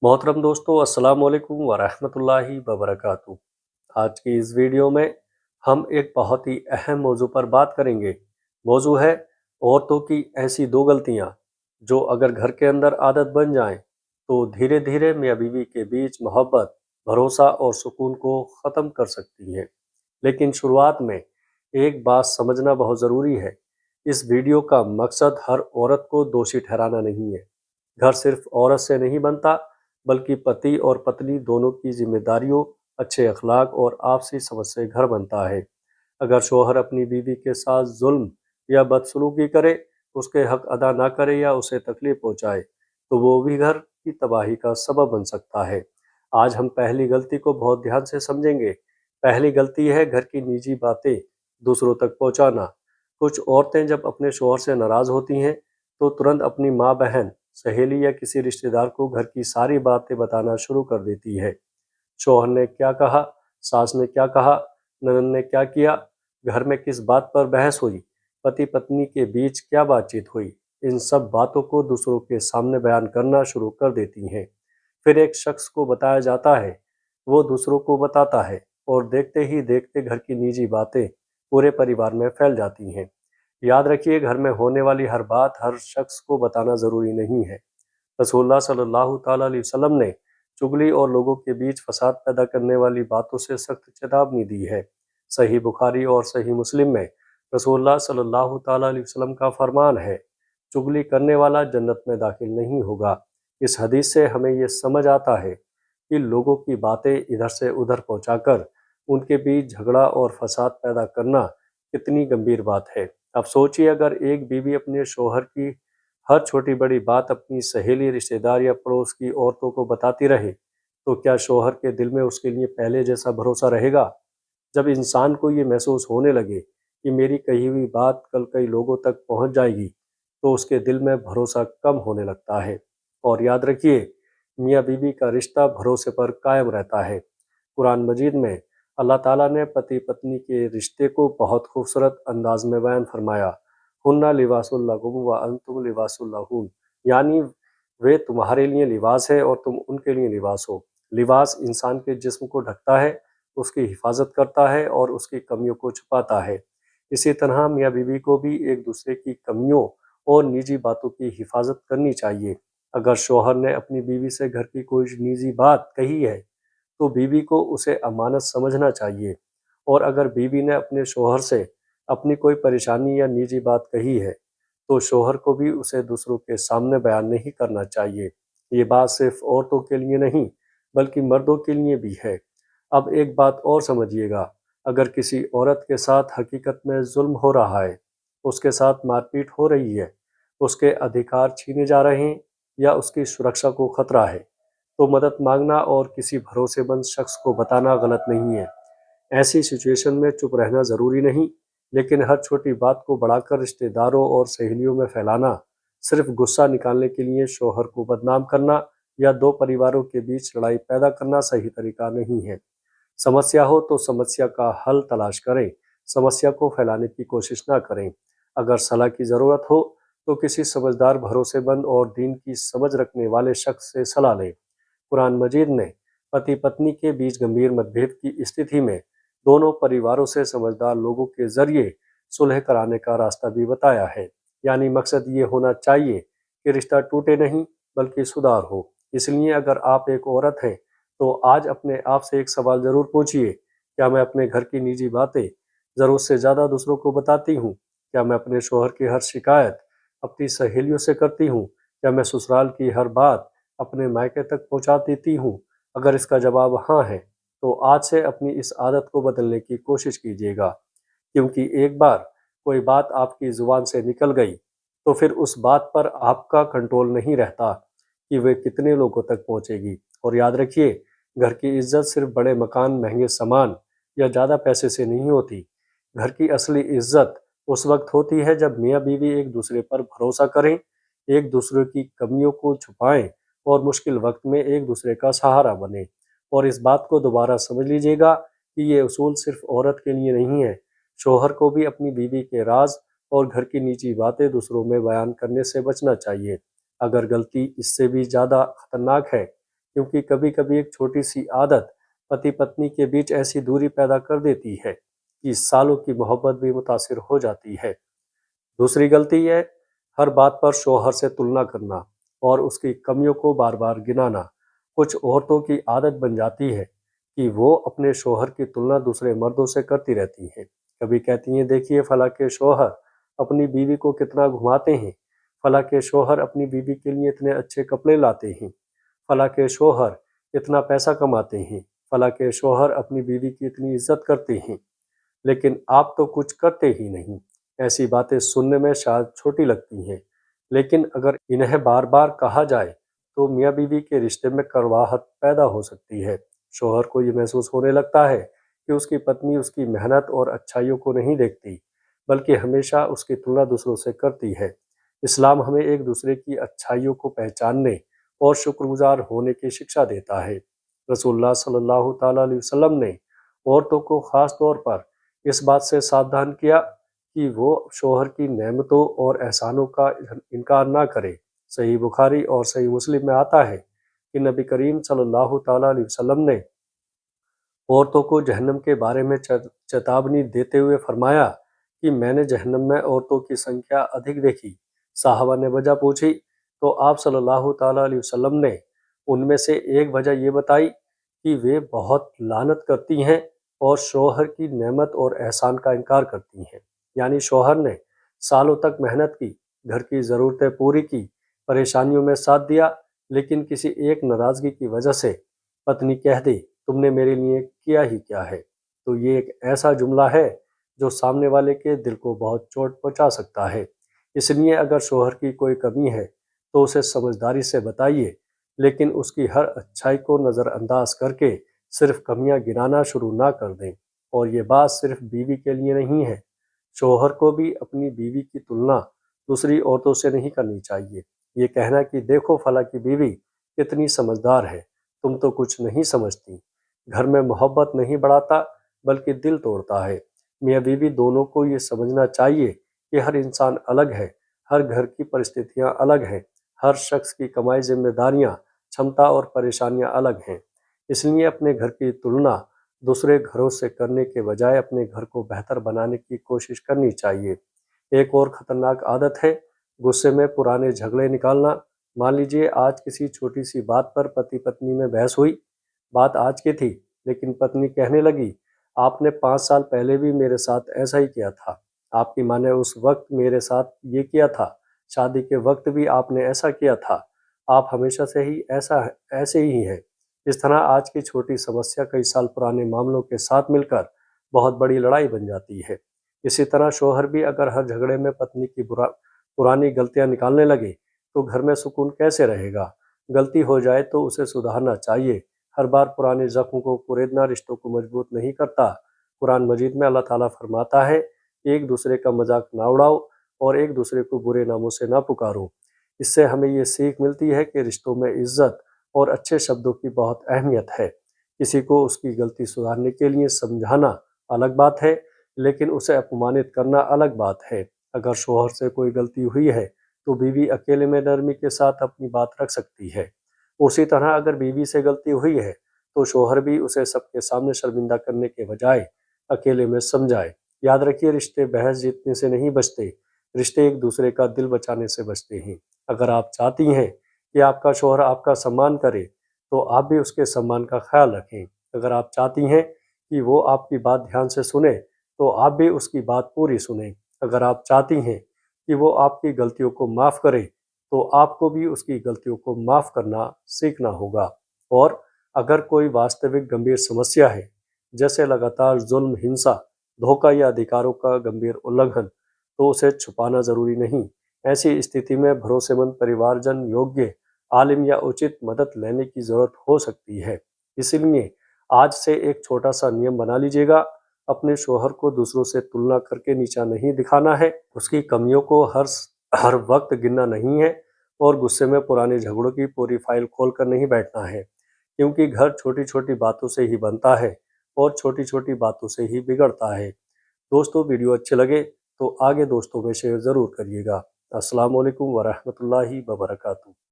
मोहतरम दोस्तों, अस्सलाम वालेकुम वरहमतुल्लाहि वबरकातुहू। आज की इस वीडियो में हम एक बहुत ही अहम मौजू पर बात करेंगे। मौजू है औरतों की ऐसी दो गलतियां जो अगर घर के अंदर आदत बन जाएं तो धीरे धीरे मियाँ बीवी के बीच मोहब्बत, भरोसा और सुकून को ख़त्म कर सकती हैं। लेकिन शुरुआत में एक बात समझना बहुत ज़रूरी है। इस वीडियो का मकसद हर औरत को दोषी ठहराना नहीं है। घर सिर्फ औरत से नहीं बनता, बल्कि पति और पत्नी दोनों की जिम्मेदारियों, अच्छे अखलाक और आपसी समझ से घर बनता है। अगर शौहर अपनी बीवी के साथ जुल्म या बदसलूकी करे, उसके हक अदा ना करे या उसे तकलीफ पहुंचाए, तो वो भी घर की तबाही का सबब बन सकता है। आज हम पहली गलती को बहुत ध्यान से समझेंगे। पहली गलती है घर की निजी बातें दूसरों तक पहुंचाना। कुछ औरतें जब अपने शौहर से नाराज होती हैं तो तुरंत अपनी माँ, बहन, सहेली या किसी रिश्तेदार को घर की सारी बातें बताना शुरू कर देती है। शौहर ने क्या कहा, सास ने क्या कहा, ननद ने क्या किया, घर में किस बात पर बहस हुई, पति पत्नी के बीच क्या बातचीत हुई, इन सब बातों को दूसरों के सामने बयान करना शुरू कर देती हैं। फिर एक शख्स को बताया जाता है, वो दूसरों को बताता है और देखते ही देखते घर की निजी बातें पूरे परिवार में फैल जाती हैं। याद रखिए, घर में होने वाली हर बात हर शख्स को बताना ज़रूरी नहीं है। रसूलुल्लाह सल्लल्लाहु ताला अलैहि वसल्लम ने चुगली और लोगों के बीच फसाद पैदा करने वाली बातों से सख्त चेतावनी दी है। सही बुखारी और सही मुस्लिम में रसूलुल्लाह सल्लल्लाहु ताला अलैहि वसल्लम का फरमान है, चुगली करने वाला जन्नत में दाखिल नहीं होगा। इस हदीस से हमें ये समझ आता है कि लोगों की बातें इधर से उधर पहुंचाकर उनके बीच झगड़ा और फसाद पैदा करना कितनी गंभीर बात है। अब सोचिए, अगर एक बीवी अपने शौहर की हर छोटी बड़ी बात अपनी सहेली, रिश्तेदार या पड़ोस की औरतों को बताती रहे, तो क्या शौहर के दिल में उसके लिए पहले जैसा भरोसा रहेगा? जब इंसान को ये महसूस होने लगे कि मेरी कही हुई बात कल कई लोगों तक पहुंच जाएगी, तो उसके दिल में भरोसा कम होने लगता है। और याद रखिए, मियाँ बीवी का रिश्ता भरोसे पर कायम रहता है। कुरान मजीद में अल्लाह ताला ने पति पत्नी के रिश्ते को बहुत खूबसूरत अंदाज में बयान फरमाया। हुन्ना लिबासुल लकुम व अंतुम लिबासुल लहुन, यानी वे तुम्हारे लिए लिबास है और तुम उनके लिए लिबास हो। लिबास इंसान के जिस्म को ढकता है, उसकी हिफाजत करता है और उसकी कमियों को छुपाता है। इसी तरह मियाँ बीवी को भी एक दूसरे की कमियों और निजी बातों की हिफाजत करनी चाहिए। अगर शौहर ने अपनी बीवी से घर की कोई निजी बात कही है, तो बीवी को उसे अमानत समझना चाहिए। और अगर बीवी ने अपने शौहर से अपनी कोई परेशानी या निजी बात कही है, तो शौहर को भी उसे दूसरों के सामने बयान नहीं करना चाहिए। ये बात सिर्फ औरतों के लिए नहीं, बल्कि मर्दों के लिए भी है। अब एक बात और समझिएगा, अगर किसी औरत के साथ हकीकत में जुल्म हो रहा है, उसके साथ मारपीट हो रही है, उसके अधिकार छीने जा रहे हैं या उसकी सुरक्षा को खतरा है, तो मदद मांगना और किसी भरोसेमंद शख्स को बताना गलत नहीं है। ऐसी सिचुएशन में चुप रहना ज़रूरी नहीं, लेकिन हर छोटी बात को बढ़ाकर रिश्तेदारों और सहेलियों में फैलाना, सिर्फ गुस्सा निकालने के लिए शौहर को बदनाम करना या दो परिवारों के बीच लड़ाई पैदा करना सही तरीका नहीं है। समस्या हो तो समस्या का हल तलाश करें, समस्या को फैलाने की कोशिश ना करें। अगर सलाह की ज़रूरत हो तो किसी समझदार, भरोसेमंद और दीन की समझ रखने वाले शख्स से सलाह लें। कुरान मजीद ने पति पत्नी के बीच गंभीर मतभेद की स्थिति में दोनों परिवारों से समझदार लोगों के जरिए सुलह कराने का रास्ता भी बताया है। यानी मकसद ये होना चाहिए कि रिश्ता टूटे नहीं, बल्कि सुधार हो। इसलिए अगर आप एक औरत हैं, तो आज अपने आप से एक सवाल जरूर पूछिए, क्या मैं अपने घर की निजी बातें ज़रूरत से ज़्यादा दूसरों को बताती हूँ? क्या मैं अपने शौहर की हर शिकायत अपनी सहेलियों से करती हूँ? क्या मैं ससुराल की हर बात अपने मायके तक पहुंचा देती हूँ? अगर इसका जवाब हाँ है, तो आज से अपनी इस आदत को बदलने की कोशिश कीजिएगा, क्योंकि एक बार कोई बात आपकी ज़ुबान से निकल गई, तो फिर उस बात पर आपका कंट्रोल नहीं रहता कि वे कितने लोगों तक पहुंचेगी। और याद रखिए, घर की इज्जत सिर्फ बड़े मकान, महंगे सामान या ज़्यादा पैसे से नहीं होती। घर की असली इज्जत उस वक्त होती है जब मियाँ बीवी एक दूसरे पर भरोसा करें, एक दूसरे की कमियों को छुपाएं और मुश्किल वक्त में एक दूसरे का सहारा बने। और इस बात को दोबारा समझ लीजिएगा कि ये उसूल सिर्फ औरत के लिए नहीं है। शौहर को भी अपनी बीवी के राज और घर की निजी बातें दूसरों में बयान करने से बचना चाहिए। अगर गलती इससे भी ज़्यादा खतरनाक है, क्योंकि कभी कभी एक छोटी सी आदत पति पत्नी के बीच ऐसी दूरी पैदा कर देती है कि सालों की मोहब्बत भी मुतासिर हो जाती है। दूसरी गलती है हर बात पर शौहर से तुलना करना और उसकी कमियों को बार बार गिनाना। कुछ औरतों की आदत बन जाती है कि वो अपने शौहर की तुलना दूसरे मर्दों से करती रहती हैं। कभी कहती हैं, देखिए फला के शौहर अपनी बीवी को कितना घुमाते हैं, फला के शौहर अपनी बीवी के लिए इतने अच्छे कपड़े लाते हैं, फला के शौहर इतना पैसा कमाते हैं, फला के शौहर अपनी बीवी की इतनी इज्जत करते हैं, लेकिन आप तो कुछ करते ही नहीं। ऐसी बातें सुनने में शायद छोटी लगती हैं, लेकिन अगर इन्हें बार बार कहा जाए तो मियाँ बीवी के रिश्ते में कड़वाहट पैदा हो सकती है। शौहर को ये महसूस होने लगता है कि उसकी पत्नी उसकी मेहनत और अच्छाइयों को नहीं देखती, बल्कि हमेशा उसकी तुलना दूसरों से करती है। इस्लाम हमें एक दूसरे की अच्छाइयों को पहचानने और शुक्रगुजार होने की शिक्षा देता है। रसूलुल्लाह सल्लल्लाहु ताला अलैहि वसल्लम ने औरतों को ख़ास तौर पर इस बात से सावधान किया कि वो शौहर की नेमतों और एहसानों का इनकार ना करे। सही बुखारी और सही मुस्लिम में आता है कि नबी करीम सल्लल्लाहु ताला अलैहि वसल्लम ने औरतों को जहन्नम के बारे में चेतावनी देते हुए फरमाया कि मैंने जहन्नम में औरतों की संख्या अधिक देखी। साहबा ने वजह पूछी तो आप सल्लल्लाहु ताला अलैहि वसल्लम ने उनमें से एक वजह ये बताई कि वे बहुत लानत करती हैं और शौहर की नेमत और एहसान का इनकार करती हैं। यानी शौहर ने सालों तक मेहनत की, घर की ज़रूरतें पूरी की, परेशानियों में साथ दिया, लेकिन किसी एक नाराज़गी की वजह से पत्नी कह दे, तुमने मेरे लिए किया ही क्या है, तो ये एक ऐसा जुमला है जो सामने वाले के दिल को बहुत चोट पहुंचा सकता है। इसलिए अगर शौहर की कोई कमी है तो उसे समझदारी से बताइए, लेकिन उसकी हर अच्छाई को नज़रअंदाज करके सिर्फ कमियां गिनाना शुरू ना कर दें। और ये बात सिर्फ बीवी के लिए नहीं है, शौहर को भी अपनी बीवी की तुलना दूसरी औरतों से नहीं करनी चाहिए। ये कहना कि देखो फला की बीवी कितनी समझदार है, तुम तो कुछ नहीं समझती, घर में मोहब्बत नहीं बढ़ाता बल्कि दिल तोड़ता है। मियाँ बीवी दोनों को ये समझना चाहिए कि हर इंसान अलग है, हर घर की परिस्थितियाँ अलग हैं, हर शख्स की कमाई जिम्मेदारियाँ, क्षमता और परेशानियाँ अलग हैं। इसलिए अपने घर की तुलना दूसरे घरों से करने के बजाय अपने घर को बेहतर बनाने की कोशिश करनी चाहिए। एक और ख़तरनाक आदत है गुस्से में पुराने झगड़े निकालना। मान लीजिए आज किसी छोटी सी बात पर पति पत्नी में बहस हुई। बात आज की थी, लेकिन पत्नी कहने लगी, आपने 5 साल पहले भी मेरे साथ ऐसा ही किया था, आपकी माँ ने उस वक्त मेरे साथ ये किया था, शादी के वक्त भी आपने ऐसा किया था, आप हमेशा से ही ऐसे ही हैं। इस तरह आज की छोटी समस्या कई साल पुराने मामलों के साथ मिलकर बहुत बड़ी लड़ाई बन जाती है। इसी तरह शौहर भी अगर हर झगड़े में पत्नी की पुरानी गलतियां निकालने लगे तो घर में सुकून कैसे रहेगा। गलती हो जाए तो उसे सुधारना चाहिए। हर बार पुराने जख्म को कुरेदना रिश्तों को मजबूत नहीं करता। कुरान मजीद में अल्लाह ताला फरमाता है, एक दूसरे का मजाक ना उड़ाओ और एक दूसरे को बुरे नामों से ना पुकारो। इससे हमें ये सीख मिलती है कि रिश्तों में इज्जत और अच्छे शब्दों की बहुत अहमियत है। किसी को उसकी गलती सुधारने के लिए समझाना अलग बात है, लेकिन उसे अपमानित करना अलग बात है। अगर शौहर से कोई गलती हुई है तो बीवी अकेले में नरमी के साथ अपनी बात रख सकती है। उसी तरह अगर बीवी से गलती हुई है तो शौहर भी उसे सबके सामने शर्मिंदा करने के बजाय अकेले में समझाए। याद रखिए, रिश्ते बहस जीतने से नहीं बचते, रिश्ते एक दूसरे का दिल बचाने से बचते हैं। अगर आप चाहती हैं कि आपका शौहर आपका सम्मान करे तो आप भी उसके सम्मान का ख्याल रखें। अगर आप चाहती हैं कि वो आपकी बात ध्यान से सुने तो आप भी उसकी बात पूरी सुनें। अगर आप चाहती हैं कि वो आपकी गलतियों को माफ़ करे तो आपको भी उसकी गलतियों को माफ़ करना सीखना होगा। और अगर कोई वास्तविक गंभीर समस्या है, जैसे लगातार जुल्म, हिंसा, धोखा या अधिकारों का गंभीर उल्लंघन, तो उसे छुपाना ज़रूरी नहीं। ऐसी स्थिति में भरोसेमंद परिवारजन, योग्य आलिम या उचित मदद लेने की ज़रूरत हो सकती है। इसलिए आज से एक छोटा सा नियम बना लीजिएगा, अपने शौहर को दूसरों से तुलना करके नीचा नहीं दिखाना है, उसकी कमियों को हर वक्त गिनना नहीं है और गुस्से में पुराने झगड़ों की पूरी फाइल खोल कर नहीं बैठना है, क्योंकि घर छोटी छोटी बातों से ही बनता है और छोटी छोटी बातों से ही बिगड़ता है। दोस्तों, वीडियो अच्छे लगे तो आगे दोस्तों में शेयर ज़रूर करिएगा। अस्सलाम वालेकुम वरहमतुल्लाहि वबरकातुहू।